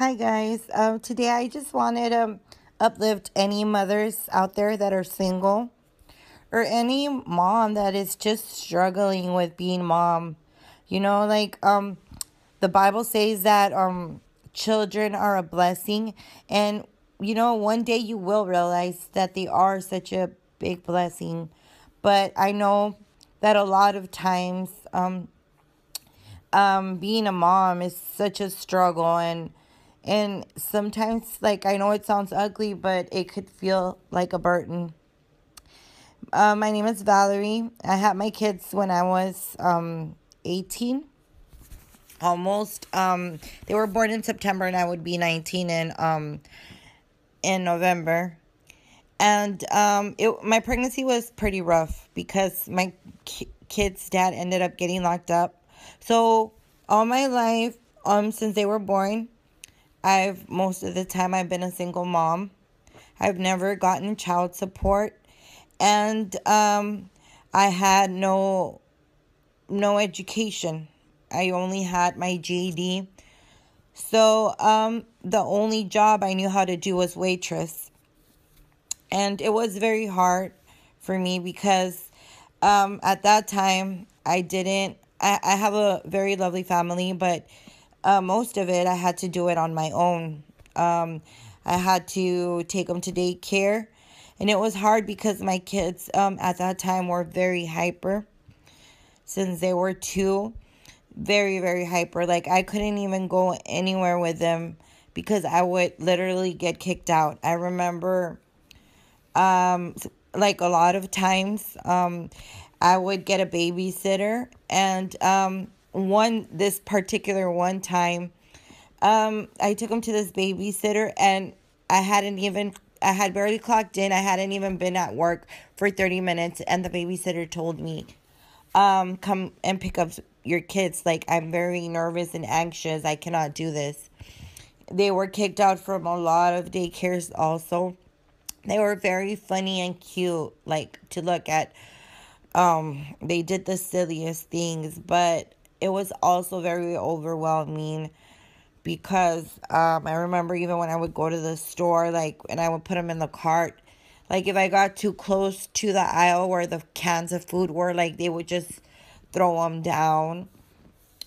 Hi guys. Today I just wanted to uplift any mothers out there that are single or any mom that is just struggling with being mom. The Bible says that children are a blessing, and one day you will realize that they are such a big blessing. But I know that a lot of times being a mom is such a struggle, and sometimes, like, I know it sounds ugly, but it could feel like a burden. My name is Valerie. I had my kids when I was 18, almost. They were born in September, and I would be 19 in November. And my pregnancy was pretty rough because my kid's dad ended up getting locked up. So all my life, since they were born, most of the time I've been a single mom. I've never gotten child support, and I had no education. I only had my GED. So the only job I knew how to do was waitress, and it was very hard for me because at that time I have a very lovely family, but most of it I had to do it on my own. I had to take them to daycare, and it was hard because my kids at that time were very hyper since they were two. Very, very hyper. Like, I couldn't even go anywhere with them because I would literally get kicked out. I remember, like, a lot of times, I would get a babysitter, and this particular one time, I took him to this babysitter, and I had barely clocked in. I hadn't even been at work for 30 minutes, and the babysitter told me, come and pick up your kids. Like, I'm very nervous and anxious. I cannot do this. They were kicked out from a lot of daycares also. They were very funny and cute, like, to look at. They did the silliest things, but it was also very overwhelming because I remember even when I would go to the store, like, and I would put them in the cart, like, if I got too close to the aisle where the cans of food were, like, they would just throw them down.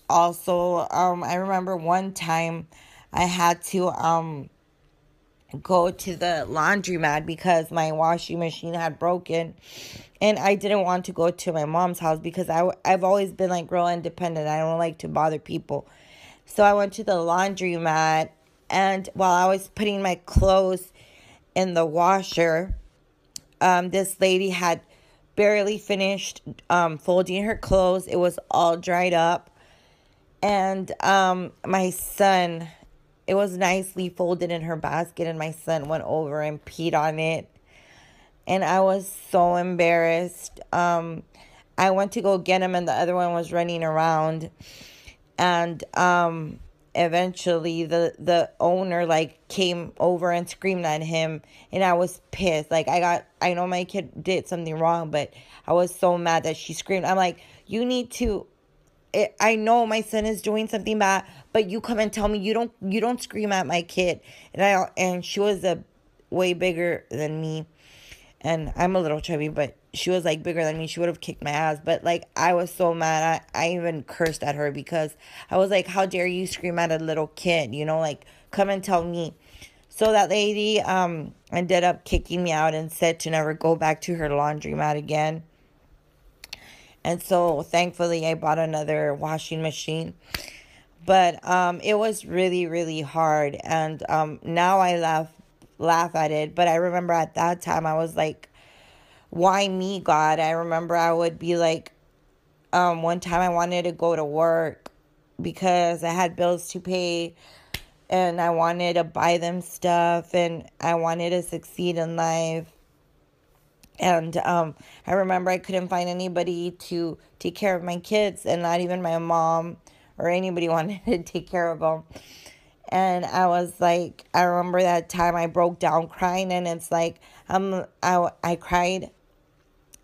Also, I remember one time I had to go to the laundromat because my washing machine had broken, and I didn't want to go to my mom's house because I've always been, like, real independent. I don't like to bother people. So I went to the laundromat, and while I was putting my clothes in the washer, this lady had barely finished folding her clothes. It was all dried up, and my son, it was nicely folded in her basket, and my son went over and peed on it, and I was so embarrassed. I went to go get him, and the other one was running around, and eventually the owner, like, came over and screamed at him, and I was pissed. Like, I know my kid did something wrong, but I was so mad that she screamed. I'm like, you need to, I know my son is doing something bad, but you come and tell me. You don't scream at my kid. And she was a way bigger than me, and I'm a little chubby, but she was, like, bigger than me. She would have kicked my ass. But, like, I was so mad. I even cursed at her because I was like, how dare you scream at a little kid? Like, come and tell me. So that lady ended up kicking me out and said to never go back to her laundromat again. And so thankfully I bought another washing machine. But it was really, really hard. And now I laugh at it. But I remember at that time I was like, why me, God? I remember I would be like, one time I wanted to go to work because I had bills to pay, and I wanted to buy them stuff, and I wanted to succeed in life. And I remember I couldn't find anybody to take care of my kids, and not even my mom or anybody wanted to take care of them. And I was like, I remember that time I broke down crying, and it's like, I cried,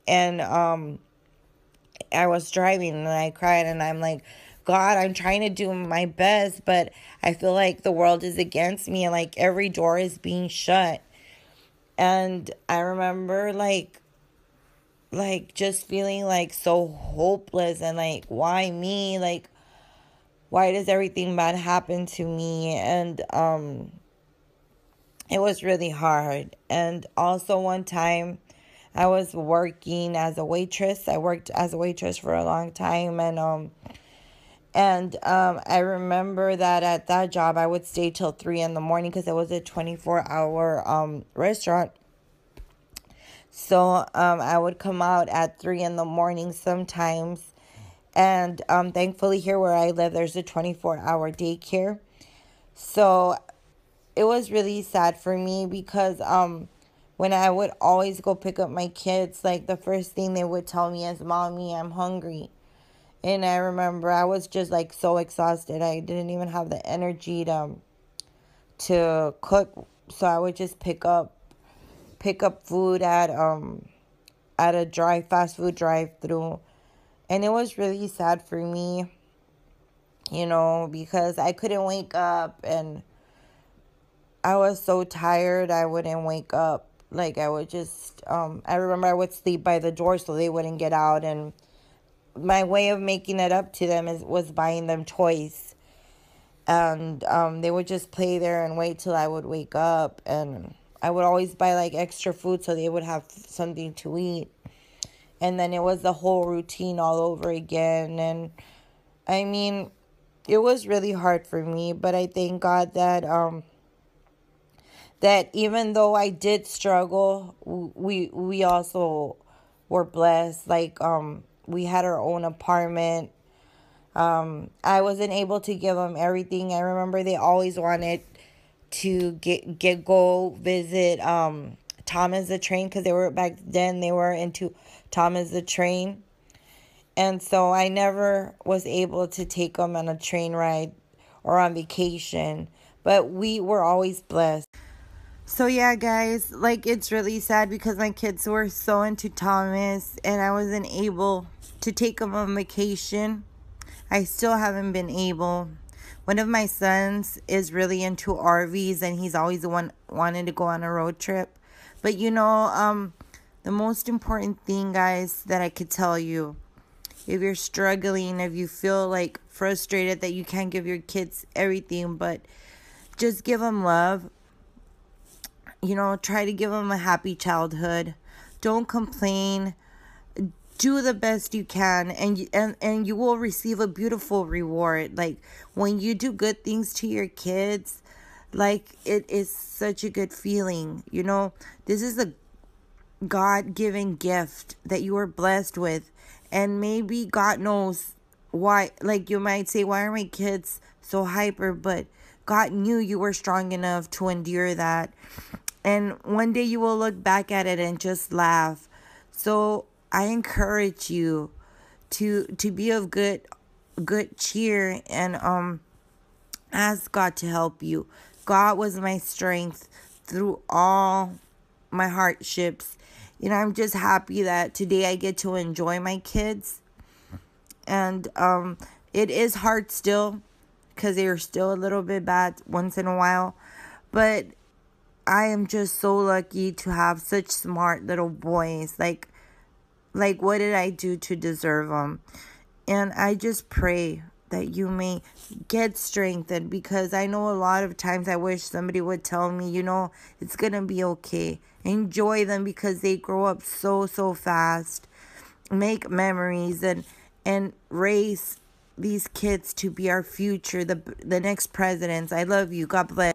and I was driving, and I cried, and I'm like, God, I'm trying to do my best, but I feel like the world is against me and like every door is being shut. And I remember like just feeling like so hopeless and like, why me? Like, why does everything bad happen to me? And it was really hard. And also one time I was working as a waitress. I worked as a waitress for a long time, and I remember that at that job I would stay till 3 in the morning because it was a 24-hour restaurant. So I would come out at 3 in the morning sometimes. And thankfully here where I live, there's a 24-hour daycare. So it was really sad for me because when I would always go pick up my kids, like the first thing they would tell me is, "Mommy, I'm hungry." And I remember I was just like so exhausted. I didn't even have the energy to cook. So I would just pick up food at a fast food drive-through. And it was really sad for me, because I couldn't wake up and I was so tired I wouldn't wake up. Like I would just I remember I would sleep by the door so they wouldn't get out, and my way of making it up to them was buying them toys. And they would just play there and wait till I would wake up, and I would always buy like extra food so they would have something to eat. And then it was the whole routine all over again. And I mean, it was really hard for me, but I thank God that even though I did struggle, we also were blessed. Like we had our own apartment. I wasn't able to give them everything. I remember they always wanted to go visit Thomas the Train, because back then they were into Thomas the Train. And so I never was able to take them on a train ride or on vacation, but we were always blessed. So yeah, guys, like it's really sad because my kids were so into Thomas and I wasn't able to take them on vacation. I still haven't been able. One of my sons is really into RVs and he's always the one wanting to go on a road trip. But the most important thing, guys, that I could tell you, if you're struggling, if you feel like frustrated that you can't give your kids everything, but just give them love. Try to give them a happy childhood. Don't complain. Do the best you can, and you will receive a beautiful reward. Like when you do good things to your kids, like it is such a good feeling. This is a God-given gift that you are blessed with, and maybe God knows why. Like you might say, why are my kids so hyper? But God knew you were strong enough to endure that. And one day you will look back at it and just laugh. So I encourage you to be of good cheer and ask God to help you. God was my strength through all my hardships. I'm just happy that today I get to enjoy my kids. And it is hard still because they're still a little bit bad once in a while. But I am just so lucky to have such smart little boys. Like what did I do to deserve them? And I just pray that you may get strengthened, because I know a lot of times I wish somebody would tell me, it's going to be okay. Enjoy them because they grow up so fast. Make memories and raise these kids to be our future, the next presidents. I love you. God bless.